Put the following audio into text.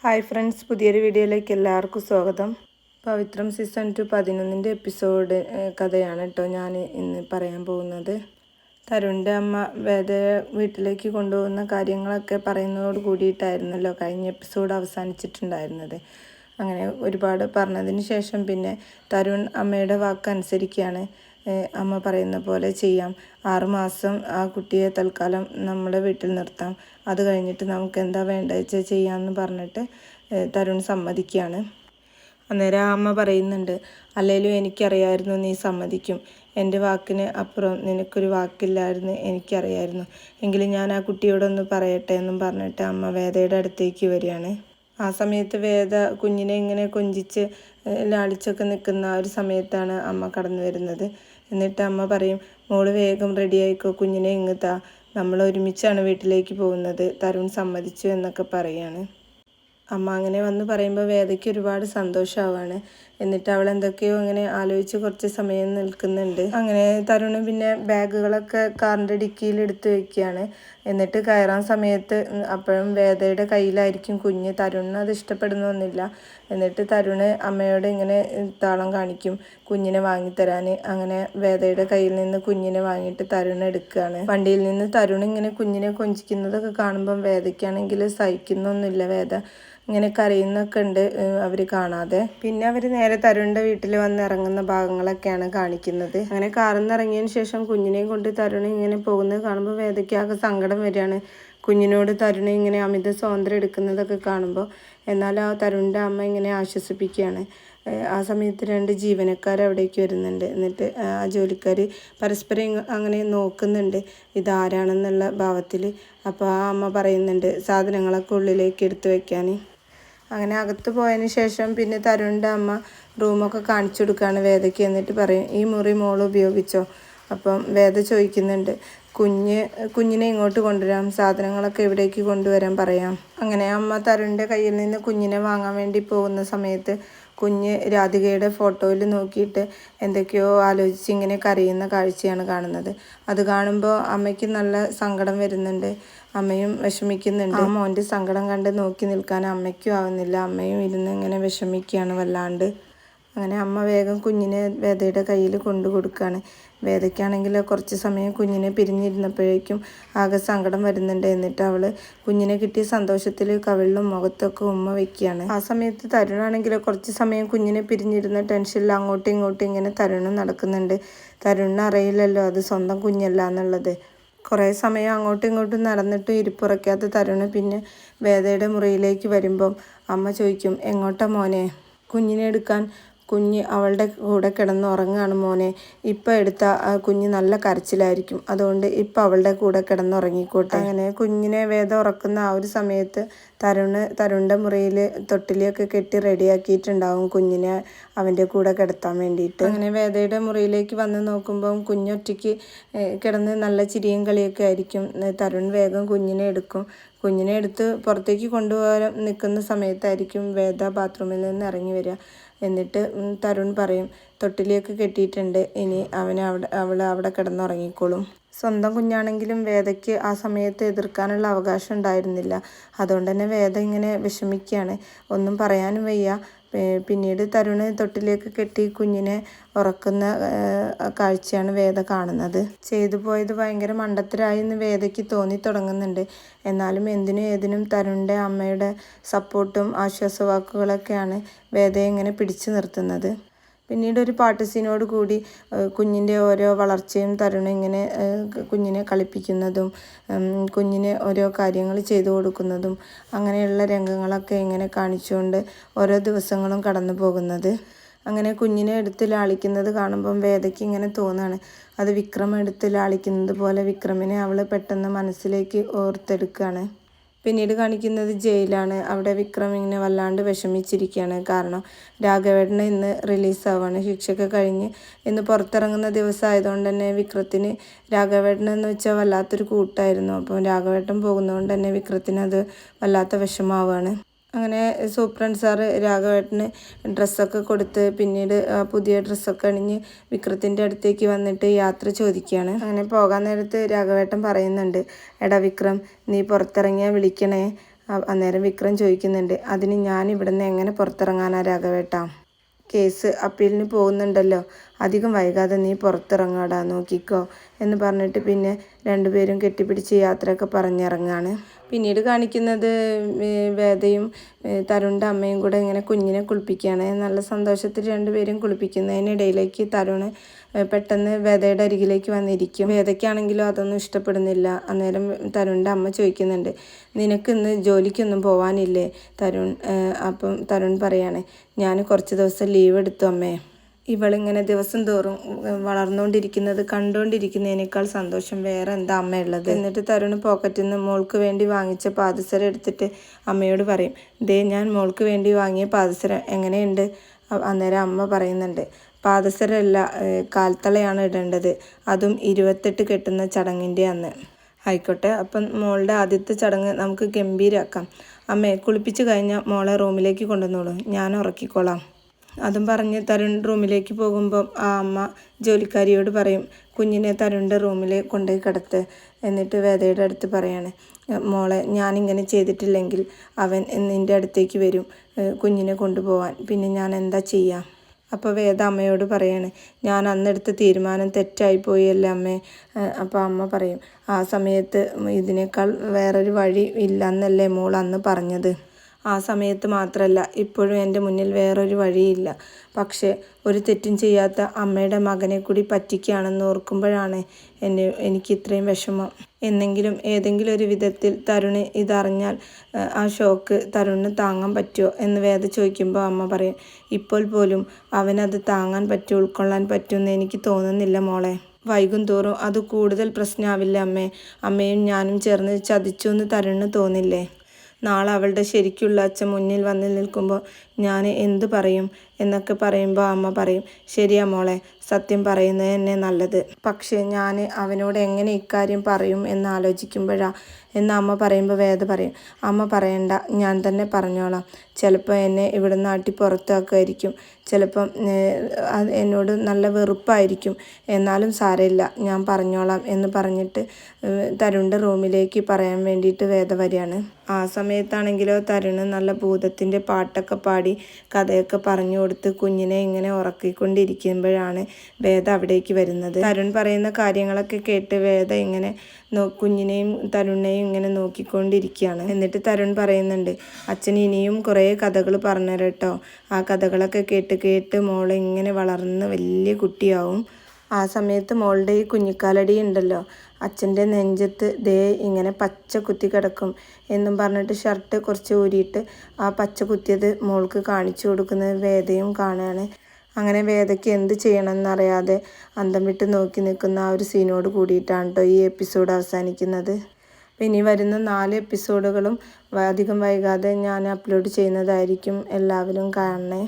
Hi friends, പുതിയൊരു വീഡിയോയിലേക്ക് എല്ലാവർക്കും സ്വാഗതം. പവിത്രം സീസൺ 2 11 എപ്പിസോഡ് കഥയാണ് കേട്ടോ ഞാൻ ഇന്ന് പറയാൻ പോകുന്നത്. തരുണിൻ്റെ അമ്മ വേദയെ വീട്ടിലേക്ക് കൊണ്ടുപോകുന്ന കാര്യങ്ങളൊക്കെ പറയുന്നതോട് കൂടിയിട്ടായിരുന്നല്ലോ കഴിഞ്ഞ എപ്പിസോഡ് അവസാനിച്ചിട്ടുണ്ടായിരുന്നത്. അങ്ങനെ ഒരുപാട് പറഞ്ഞതിന് ശേഷം പിന്നെ തരുൺ അമ്മയുടെ വാക്കനുസരിക്കുകയാണ്. അമ്മ പറയുന്ന പോലെ ചെയ്യാം, 6 മാസം ആ കുട്ടിയെ തൽക്കാലം നമ്മുടെ വീട്ടിൽ നിർത്താം, അത് കഴിഞ്ഞിട്ട് നമുക്ക് എന്താ വേണ്ടത് വെച്ചാൽ ചെയ്യാമെന്ന് പറഞ്ഞിട്ട് തരുൺ സമ്മതിക്കുകയാണ്. അന്നേരം ആ അമ്മ പറയുന്നുണ്ട്, അല്ലെങ്കിലും എനിക്കറിയായിരുന്നു നീ സമ്മതിക്കും, എൻ്റെ വാക്കിന് അപ്പുറം നിനക്കൊരു വാക്കില്ലായിരുന്നു എനിക്കറിയായിരുന്നു, എങ്കിലും ഞാൻ ആ കുട്ടിയോടൊന്ന് പറയട്ടെ എന്നും പറഞ്ഞിട്ട് അമ്മ വേദയുടെ അടുത്തേക്ക് വരികയാണ്. ആ സമയത്ത് വേദ കുഞ്ഞിനെ ഇങ്ങനെ കൊഞ്ചിച്ച് ലാളിച്ചൊക്കെ നിൽക്കുന്ന ആ ഒരു സമയത്താണ് അമ്മ കടന്നു വരുന്നത്. എന്നിട്ട് അമ്മ പറയും, മോള് വേഗം റെഡിയായിക്കോ, കുഞ്ഞിനെ ഇങ്ങത്താ, നമ്മൾ ഒരുമിച്ചാണ് വീട്ടിലേക്ക് പോകുന്നത്, തരുൺ സമ്മതിച്ചു എന്നൊക്കെ പറയാണ്. അമ്മ അങ്ങനെ വന്ന് പറയുമ്പോൾ വേദയ്ക്ക് ഒരുപാട് സന്തോഷമാവാണ്. എന്നിട്ട് അവൾ എന്തൊക്കെയോ ഇങ്ങനെ ആലോചിച്ച് കുറച്ച് സമയം നിൽക്കുന്നുണ്ട്. അങ്ങനെ തരുണ് പിന്നെ ബാഗുകളൊക്കെ കാറിൻ്റെ ഡിക്കിയിൽ എടുത്ത് വെക്കുകയാണ്. എന്നിട്ട് കയറാൻ സമയത്ത് അപ്പോഴും വേദയുടെ കയ്യിലായിരിക്കും കുഞ്ഞ്. തരുണിന് അത് ഇഷ്ടപ്പെടുന്നൊന്നുമില്ല. എന്നിട്ട് തരുണ് അമ്മയോട് ഇങ്ങനെ താളം കാണിക്കും കുഞ്ഞിനെ വാങ്ങിത്തരാൻ. അങ്ങനെ വേദയുടെ കയ്യിൽ നിന്ന് കുഞ്ഞിനെ വാങ്ങിയിട്ട് തരുൺ എടുക്കുകയാണ്. വണ്ടിയിൽ നിന്ന് തരുൺ ഇങ്ങനെ കുഞ്ഞിനെ കൊഞ്ചിക്കുന്നതൊക്കെ കാണുമ്പം വേദയ്ക്കാണെങ്കിൽ സഹിക്കുന്നൊന്നുമില്ല. വേദ ഇങ്ങനെ കരയുന്നൊക്കെ ഉണ്ട് അവർ കാണാതെ. പിന്നെ അവർ നേരെ തരുണിൻ്റെ വീട്ടിൽ വന്ന് ഇറങ്ങുന്ന ഭാഗങ്ങളൊക്കെയാണ് കാണിക്കുന്നത്. അങ്ങനെ കാറിൽ നിന്ന് ഇറങ്ങിയതിന് ശേഷം കുഞ്ഞിനെയും കൊണ്ട് തരുൺ ഇങ്ങനെ പോകുന്നത് കാണുമ്പോൾ വേദയ്ക്കാകെ സങ്കടം വരികയാണ്. കുഞ്ഞിനോട് തരുൺ ഇങ്ങനെ അമിത സ്വാതന്ത്ര്യം എടുക്കുന്നതൊക്കെ കാണുമ്പോൾ. എന്നാൽ ആ തരുണിൻ്റെ അമ്മ ഇങ്ങനെ ആശ്വസിപ്പിക്കുകയാണ്. ആ സമയത്ത് 2 ജീവനക്കാർ അവിടേക്ക് വരുന്നുണ്ട്. എന്നിട്ട് ആ ജോലിക്കാർ പരസ്പരം അങ്ങനെ നോക്കുന്നുണ്ട് ഇതാരാണെന്നുള്ള ഭാവത്തിൽ. അപ്പോൾ ആ അമ്മ പറയുന്നുണ്ട് സാധനങ്ങളൊക്കെ ഉള്ളിലേക്ക് എടുത്തു വെക്കാൻ. അങ്ങനെ അകത്ത് പോയതിന് ശേഷം പിന്നെ തരുണിൻ്റെ അമ്മ റൂമൊക്കെ കാണിച്ചു കൊടുക്കുകയാണ് വേദയ്ക്ക്. എന്നിട്ട് പറയും, ഈ മുറി മോൾ ഉപയോഗിച്ചോ. അപ്പം വേദ ചോദിക്കുന്നുണ്ട്, കുഞ്ഞിനെ ഇങ്ങോട്ട് കൊണ്ടുവരാം, സാധനങ്ങളൊക്കെ ഇവിടേക്ക് കൊണ്ടുവരാൻ പറയാം. അങ്ങനെ അമ്മ തരുണിൻ്റെ കയ്യിൽ നിന്ന് കുഞ്ഞിനെ വാങ്ങാൻ വേണ്ടി പോകുന്ന സമയത്ത് കുഞ്ഞ് രാധികയുടെ ഫോട്ടോയിൽ നോക്കിയിട്ട് എന്തൊക്കെയോ ആലോചിച്ച് ഇങ്ങനെ കരയുന്ന കാഴ്ചയാണ് കാണുന്നത്. അത് കാണുമ്പോൾ അമ്മയ്ക്ക് നല്ല സങ്കടം വരുന്നുണ്ട്. അമ്മയും വിഷമിക്കുന്നുണ്ട്. ആ മോൻ്റെ സങ്കടം കണ്ട് നോക്കി നിൽക്കാൻ അമ്മയ്ക്കും ആവുന്നില്ല. അമ്മയും ഇരുന്ന് ഇങ്ങനെ വിഷമിക്കുകയാണ് വല്ലാണ്ട്. അങ്ങനെ അമ്മ വേഗം കുഞ്ഞിനെ വേദയുടെ കയ്യിൽ കൊണ്ടു കൊടുക്കുകയാണ്. വേദയ്ക്കാണെങ്കിൽ കുറച്ച് സമയം കുഞ്ഞിനെ പിരിഞ്ഞിരുന്നപ്പോഴേക്കും ആകെ സങ്കടം വരുന്നുണ്ട്. എന്നിട്ട് അവൾ കുഞ്ഞിനെ കിട്ടിയ സന്തോഷത്തിൽ കവിളിലും മുഖത്തൊക്കെ ഉമ്മ വയ്ക്കുകയാണ്. ആ സമയത്ത് തരുണാണെങ്കിൽ കുറച്ച് സമയം കുഞ്ഞിനെ പിരിഞ്ഞിരുന്ന ടെൻഷനിൽ അങ്ങോട്ടും ഇങ്ങോട്ടും ഇങ്ങനെ തരുണും നടക്കുന്നുണ്ട്. തരുണിന് അറിയില്ലല്ലോ അത് സ്വന്തം കുഞ്ഞല്ല എന്നുള്ളത്. കുറേ സമയം അങ്ങോട്ടും ഇങ്ങോട്ടും നടന്നിട്ടും ഇരിപ്പുറയ്ക്കാത്ത തരുണ് പിന്നെ വേദയുടെ മുറിയിലേക്ക് വരുമ്പം അമ്മ ചോദിക്കും, എങ്ങോട്ടാ മോനെ? കുഞ്ഞിനെ എടുക്കാൻ. കുഞ്ഞ് അവളുടെ കൂടെ കിടന്ന് ഉറങ്ങുകയാണ് മോനെ. ഇപ്പം എടുത്ത കുഞ്ഞ് നല്ല കരച്ചിലായിരിക്കും, അതുകൊണ്ട് ഇപ്പം അവളുടെ കൂടെ കിടന്നുറങ്ങിക്കോട്ടെ. അങ്ങനെ കുഞ്ഞിനെ വേദ ഉറക്കുന്ന ആ ഒരു സമയത്ത് തരുണിൻ്റെ മുറിയിൽ തൊട്ടിലിയൊക്കെ കെട്ടി റെഡിയാക്കിയിട്ടുണ്ടാവും കുഞ്ഞിനെ അവൻ്റെ കൂടെ കിടത്താൻ വേണ്ടിയിട്ട്. അങ്ങനെ വേദയുടെ മുറിയിലേക്ക് വന്ന് നോക്കുമ്പം കുഞ്ഞൊറ്റയ്ക്ക് കിടന്ന് നല്ല ചിരിയും കളിയൊക്കെ ആയിരിക്കും. തരുൺ വേഗം കുഞ്ഞിനെ എടുക്കും. കുഞ്ഞിനെ എടുത്ത് പുറത്തേക്ക് കൊണ്ടുപോകാൻ നിൽക്കുന്ന സമയത്തായിരിക്കും വേദ ബാത്റൂമിൽ നിന്ന് ഇറങ്ങി വരിക. എന്നിട്ട് തരുൺ പറയും, തൊട്ടിലിയൊക്കെ കെട്ടിയിട്ടുണ്ട്, ഇനി അവൾ അവിടെ കിടന്നുറങ്ങിക്കോളും. സ്വന്തം കുഞ്ഞാണെങ്കിലും വേദയ്ക്ക് ആ സമയത്ത് എതിർക്കാനുള്ള അവകാശം ഉണ്ടായിരുന്നില്ല. അതുകൊണ്ട് തന്നെ വേദ ഇങ്ങനെ വിഷമിക്കുകയാണ്, ഒന്നും പറയാനും വയ്യ. പിന്നീട് തരുണ് തൊട്ടിലേക്ക് കെട്ടി കുഞ്ഞിനെ ഉറക്കുന്ന കാഴ്ചയാണ് വേദ കാണുന്നത്. ചെയ്തു പോയത് ഭയങ്കര മണ്ടത്തരായി എന്ന് വേദയ്ക്ക് തോന്നി തുടങ്ങുന്നുണ്ട്. എന്നാലും എന്തിനും ഏതിനും തരുണിൻ്റെ അമ്മയുടെ സപ്പോർട്ടും ആശ്വാസവാക്കുകളൊക്കെയാണ് വേദയെ ഇങ്ങനെ പിടിച്ചു നിർത്തുന്നത്. പിന്നീട് ഒരു പാട്ട് സീനോട് കൂടി കുഞ്ഞിൻ്റെ ഓരോ വളർച്ചയും തരുൺ ഇങ്ങനെ കുഞ്ഞിനെ കളിപ്പിക്കുന്നതും കുഞ്ഞിന് ഓരോ കാര്യങ്ങൾ ചെയ്തു കൊടുക്കുന്നതും അങ്ങനെയുള്ള രംഗങ്ങളൊക്കെ ഇങ്ങനെ കാണിച്ചുകൊണ്ട് ഓരോ ദിവസങ്ങളും കടന്നു പോകുന്നത്. അങ്ങനെ കുഞ്ഞിനെ എടുത്ത് ലാളിക്കുന്നത് കാണുമ്പം വേദയ്ക്ക് ഇങ്ങനെ തോന്നാണ്, അത് വിക്രം എടുത്ത് ലാളിക്കുന്നത് പോലെ വിക്രമിനെ അവൾ പെട്ടെന്ന് മനസ്സിലേക്ക് ഓർത്തെടുക്കുകയാണ്. പിന്നീട് കാണിക്കുന്നത് ജയിലാണ്. അവിടെ വിക്രം ഇങ്ങനെ വല്ലാണ്ട് വിഷമിച്ചിരിക്കുകയാണ്. കാരണം രാഘവേട്ടന് ഇന്ന് റിലീസാവാണ്, ശിക്ഷയൊക്കെ കഴിഞ്ഞ് ഇന്ന് പുറത്തിറങ്ങുന്ന ദിവസമായതുകൊണ്ട് തന്നെ വിക്രത്തിന് രാഘവേട്ടനെന്ന് വെച്ചാൽ വല്ലാത്തൊരു കൂട്ടായിരുന്നു. അപ്പോൾ രാഘവേട്ടൻ പോകുന്നതുകൊണ്ട് തന്നെ വിക്രത്തിന് അത് വല്ലാത്ത വിഷമാവാണ്. അങ്ങനെ സൂപ്രണ്ട് സാറ് രാഘവേട്ടന് ഡ്രസ്സൊക്കെ കൊടുത്ത് പിന്നീട് പുതിയ ഡ്രസ്സൊക്കെ അണിഞ്ഞ് വിക്രത്തിൻ്റെ അടുത്തേക്ക് വന്നിട്ട് യാത്ര ചോദിക്കുകയാണ്. അങ്ങനെ പോകാൻ നേരത്ത് രാഘവേട്ടൻ പറയുന്നുണ്ട്, എടാ വിക്രം, നീ പുറത്തിറങ്ങിയാൽ വിളിക്കണേ, അന്നേരം വിക്രം ചോദിക്കുന്നുണ്ട്, അതിന് ഞാൻ ഇവിടുന്ന് എങ്ങനെ പുറത്തിറങ്ങാനാ രാഘവേട്ടാ? കേസ് അപ്പീലിന് പോകുന്നുണ്ടല്ലോ, അധികം വൈകാതെ നീ പുറത്തിറങ്ങാടാ, നോക്കിക്കോ എന്ന് പറഞ്ഞിട്ട് പിന്നെ രണ്ടുപേരും കെട്ടിപ്പിടിച്ച് യാത്രയൊക്കെ പറഞ്ഞിറങ്ങാണ്. പിന്നീട് കാണിക്കുന്നത് വേദയും തരുണിൻ്റെ അമ്മയും കൂടെ ഇങ്ങനെ കുഞ്ഞിനെ കുളിപ്പിക്കുകയാണ്. നല്ല സന്തോഷത്തിൽ രണ്ടുപേരും കുളിപ്പിക്കുന്നതിനിടയിലേക്ക് തരുണ് പെട്ടെന്ന് വേദയുടെ അരികിലേക്ക് വന്നിരിക്കും. വേദയ്ക്കാണെങ്കിലും അതൊന്നും ഇഷ്ടപ്പെടുന്നില്ല. അന്നേരം തരുണിൻ്റെ അമ്മ ചോദിക്കുന്നുണ്ട്, നിനക്ക് ഇന്ന് ജോലിക്കൊന്നും പോവാനില്ലേ തരുൺ? അപ്പം തരുൺ പറയാണ്, ഞാൻ കുറച്ച് ദിവസം ലീവ് എടുത്തു അമ്മേ. ഇവളിങ്ങനെ ദിവസം തോറും വളർന്നുകൊണ്ടിരിക്കുന്നത് കണ്ടുകൊണ്ടിരിക്കുന്നതിനേക്കാൾ സന്തോഷം വേറെ എന്താ അമ്മയുള്ളത്? എന്നിട്ട് തരുണ് പോക്കറ്റിൽ നിന്ന് മോൾക്ക് വേണ്ടി വാങ്ങിച്ച പാദസരം എടുത്തിട്ട് അമ്മയോട് പറയും, ദേ ഞാൻ മോൾക്ക് വേണ്ടി വാങ്ങിയ പാദസരം എങ്ങനെയുണ്ട്? അന്നേരം അമ്മ പറയുന്നുണ്ട്, പാദസരമല്ല, കാൽത്തളയാണ് ഇടേണ്ടത്, അതും 28 കെട്ടുന്ന ചടങ്ങിൻ്റെ അന്ന്. ആയിക്കോട്ടെ, അപ്പം മോളുടെ ആദ്യത്തെ ചടങ്ങ് നമുക്ക് ഗംഭീരാക്കാം. അമ്മേ, കുളിപ്പിച്ച് കഴിഞ്ഞാൽ മോളെ റൂമിലേക്ക് കൊണ്ടുവന്നോളൂ, ഞാൻ ഉറക്കിക്കോളാം. അതും പറഞ്ഞ് തരുൺ റൂമിലേക്ക് പോകുമ്പോൾ ആ അമ്മ ജോലിക്കാരിയോട് പറയും, കുഞ്ഞിനെ തരുണിൻ്റെ റൂമിൽ കൊണ്ടുപോയി കിടത്ത്. എന്നിട്ട് വേദയുടെ അടുത്ത് പറയാണ്, മോളെ ഞാനിങ്ങനെ ചെയ്തിട്ടില്ലെങ്കിൽ അവൻ നിൻ്റെ അടുത്തേക്ക് വരും കുഞ്ഞിനെ കൊണ്ടുപോകാൻ, പിന്നെ ഞാൻ എന്താ ചെയ്യുക? അപ്പോൾ വേദ അമ്മയോട് പറയാണ്, ഞാൻ അന്നെടുത്ത തീരുമാനം തെറ്റായിപ്പോയി അല്ലേ അമ്മേ? അപ്പോൾ അമ്മ പറയും, ആ സമയത്ത് ഇതിനേക്കാൾ വേറൊരു വഴി ഇല്ല എന്നല്ലേ മോൾ അന്ന് പറഞ്ഞത്? ആ സമയത്ത് മാത്രമല്ല, ഇപ്പോഴും എൻ്റെ മുന്നിൽ വേറൊരു വഴിയില്ല. പക്ഷേ ഒരു തെറ്റും ചെയ്യാത്ത അമ്മയുടെ മകനെ കൂടി പറ്റിക്കുകയാണെന്ന് ഓർക്കുമ്പോഴാണ് എനിക്ക് ഇത്രയും വിഷമം. എന്നെങ്കിലും ഏതെങ്കിലും ഒരു വിധത്തിൽ തരുണ് ഇതറിഞ്ഞാൽ ആ ഷോക്ക് തരുണിന് താങ്ങാൻ പറ്റുമോ എന്ന് വേദ ചോദിക്കുമ്പോൾ അമ്മ പറയും, ഇപ്പോൾ പോലും അവനത് താങ്ങാൻ പറ്റുമോ, ഉൾക്കൊള്ളാൻ പറ്റുമെന്ന് എനിക്ക് തോന്നുന്നില്ല മോളെ. വൈകും തോറും അത് കൂടുതൽ പ്രശ്നമാവില്ല അമ്മേ? അമ്മയും ഞാനും ചേർന്ന് ചതിച്ചു എന്ന് തരുണിന് തോന്നില്ലേ? നാളെ അവളുടെ ശരിക്കുള്ള അച്ഛൻ മുന്നിൽ വന്ന് നിൽക്കുമ്പോൾ ഞാൻ എന്ത് പറയും എന്നൊക്കെ പറയുമ്പോൾ അമ്മ പറയും, ശരിയാ മോളെ, സത്യം പറയുന്നത് തന്നെ നല്ലത്. പക്ഷേ ഞാൻ അവനോട് എങ്ങനെ ഇക്കാര്യം പറയും എന്ന് ആലോചിക്കുമ്പോഴാണ് എന്ന് അമ്മ പറയുമ്പോൾ വേദ പറയും, അമ്മ പറയണ്ട, ഞാൻ തന്നെ പറഞ്ഞോളാം. ചിലപ്പോൾ എന്നെ ഇവിടെ നാട്ടി പുറത്താക്കുമായിരിക്കും, ചിലപ്പം എന്നോട് നല്ല വെറുപ്പായിരിക്കും, എന്നാലും സാരമില്ല, ഞാൻ പറഞ്ഞോളാം എന്ന് പറഞ്ഞിട്ട് തരുണിൻ്റെ റൂമിലേക്ക് പറയാൻ വേണ്ടിയിട്ട് വേദ വരികയാണ്. ആ സമയത്താണെങ്കിലോ തരുണ് നല്ല ഭൂതത്തിൻ്റെ പാട്ടൊക്കെ പാടി കഥയൊക്കെ പറഞ്ഞു കൊടുത്ത് കുഞ്ഞിനെ ഇങ്ങനെ ഉറക്കിക്കൊണ്ടിരിക്കുമ്പോഴാണ് വേദ അവിടേക്ക് വരുന്നത്. തരുൺ പറയുന്ന കാര്യങ്ങളൊക്കെ കേട്ട് വേദ ഇങ്ങനെ കുഞ്ഞിനെയും തരുണിനെയും ഇങ്ങനെ നോക്കിക്കൊണ്ടിരിക്കുകയാണ്. എന്നിട്ട് തരുൺ പറയുന്നുണ്ട്, അച്ഛൻ ഇനിയും കുറേ കഥകൾ പറഞ്ഞുതരാം കേട്ടോ. ആ കഥകളൊക്കെ കേട്ട് മോളെ ഇങ്ങനെ വളർന്ന് വലിയ കുട്ടിയാവും. ആ സമയത്ത് മോളുടെ ഈ കുഞ്ഞിക്കാലടി ഉണ്ടല്ലോ, അച്ഛൻ്റെ നെഞ്ചത്ത് ദേ ഇങ്ങനെ പച്ച കുത്തി കിടക്കും എന്നും പറഞ്ഞിട്ട് ഷർട്ട് കുറച്ച് ഊരിയിട്ട് ആ പച്ച കുത്തിയത് മോൾക്ക് കാണിച്ചു കൊടുക്കുന്നത് വേദയും കാണുകയാണ്. അങ്ങനെ വേദയ്ക്ക് എന്ത് ചെയ്യണമെന്നറിയാതെ അന്തം വിട്ട് നോക്കി നിൽക്കുന്ന ആ ഒരു സീനോട് കൂടിയിട്ടാണ് കേട്ടോ ഈ എപ്പിസോഡ് അവസാനിക്കുന്നത്. ഇനി വരുന്ന 4 എപ്പിസോഡുകളും അധികം വൈകാതെ ഞാൻ അപ്ലോഡ് ചെയ്യുന്നതായിരിക്കും. എല്ലാവരും കാണണേ.